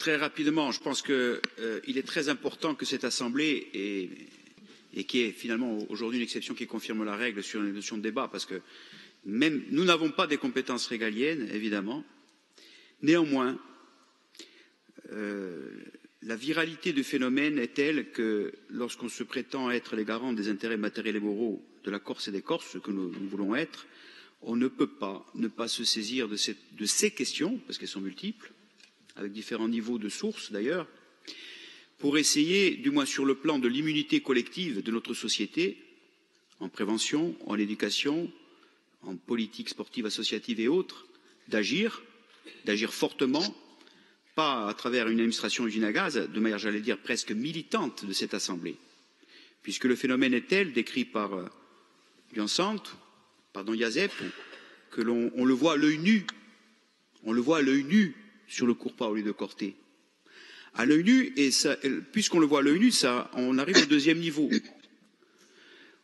Très rapidement, je pense qu'il est très important que cette Assemblée, et qui est finalement aujourd'hui une exception qui confirme la règle sur les notions de débat, parce que même nous n'avons pas des compétences régaliennes, évidemment. Néanmoins, la viralité du phénomène est telle que lorsqu'on se prétend être les garants des intérêts matériels et moraux de la Corse et des Corses, ce que nous voulons être, on ne peut pas ne pas se saisir de ces questions, parce qu'elles sont multiples, avec différents niveaux de sources d'ailleurs, pour essayer, du moins sur le plan de l'immunité collective de notre société, en prévention, en éducation, en politique sportive, associative et autres, d'agir fortement, pas à travers une administration usine à gaz, de manière, j'allais dire, presque militante de cette Assemblée, puisque le phénomène est tel, décrit par Yazep, que on le voit à l'œil nu, sur le cours Paoli de Corté. À l'œil nu, et puisqu'on le voit à l'œil nu, on arrive au deuxième niveau.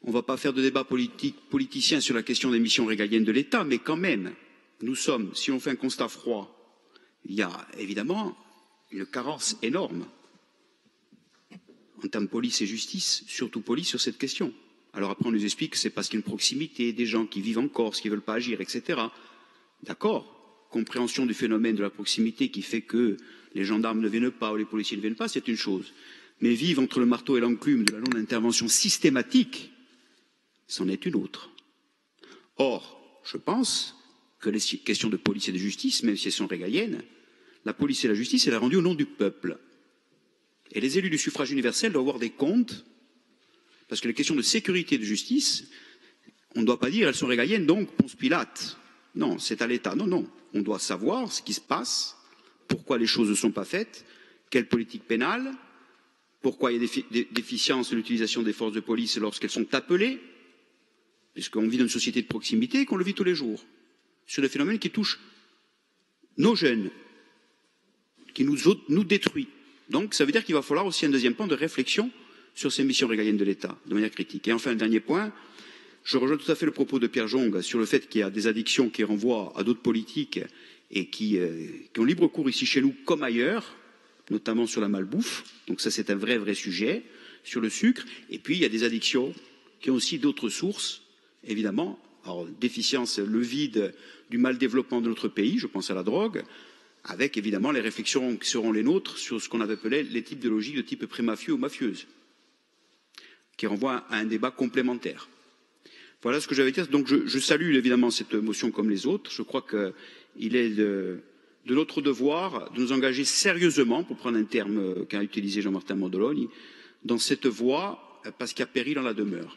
On ne va pas faire de débat politicien sur la question des missions régaliennes de l'État, mais quand même, nous sommes, si on fait un constat froid, il y a évidemment une carence énorme en termes de police et justice, surtout police, sur cette question. Alors après, on nous explique que c'est parce qu'il y a une proximité, des gens qui vivent en Corse, qui ne veulent pas agir, etc. D'accord, compréhension du phénomène de la proximité qui fait que les gendarmes ne viennent pas ou les policiers ne viennent pas, c'est une chose. Mais vivre entre le marteau et l'enclume de la non-intervention systématique, c'en est une autre. Or, je pense que les questions de police et de justice, même si elles sont régaliennes, la police et la justice, elle est rendue au nom du peuple. Et les élus du suffrage universel doivent avoir des comptes, parce que les questions de sécurité et de justice, on ne doit pas dire elles sont régaliennes, donc Ponce Pilate. Non, c'est à l'État. Non, non. On doit savoir ce qui se passe, pourquoi les choses ne sont pas faites, quelle politique pénale, pourquoi il y a des déficiences de l'utilisation des forces de police lorsqu'elles sont appelées, puisqu'on vit dans une société de proximité et qu'on le vit tous les jours, sur des phénomènes qui touchent nos jeunes, qui nous détruit. Donc, ça veut dire qu'il va falloir aussi un deuxième point de réflexion sur ces missions régaliennes de l'État, de manière critique. Et enfin, un dernier point, je rejoins tout à fait le propos de Pierre Jong sur le fait qu'il y a des addictions qui renvoient à d'autres politiques et qui ont libre cours ici chez nous comme ailleurs, notamment sur la malbouffe. Donc ça, c'est un vrai sujet, sur le sucre. Et puis, il y a des addictions qui ont aussi d'autres sources, évidemment. Alors, déficience, le vide du mal développement de notre pays, je pense à la drogue, avec évidemment les réflexions qui seront les nôtres sur ce qu'on avait appelé les types de logiques de type pré-mafieux ou mafieuse, qui renvoient à un débat complémentaire. Voilà ce que j'avais à dire. Donc je salue évidemment cette motion comme les autres. Je crois qu'il est de notre devoir de nous engager sérieusement, pour prendre un terme qu'a utilisé Jean-Martin Mondologne, dans cette voie, parce qu'il y a péril en la demeure.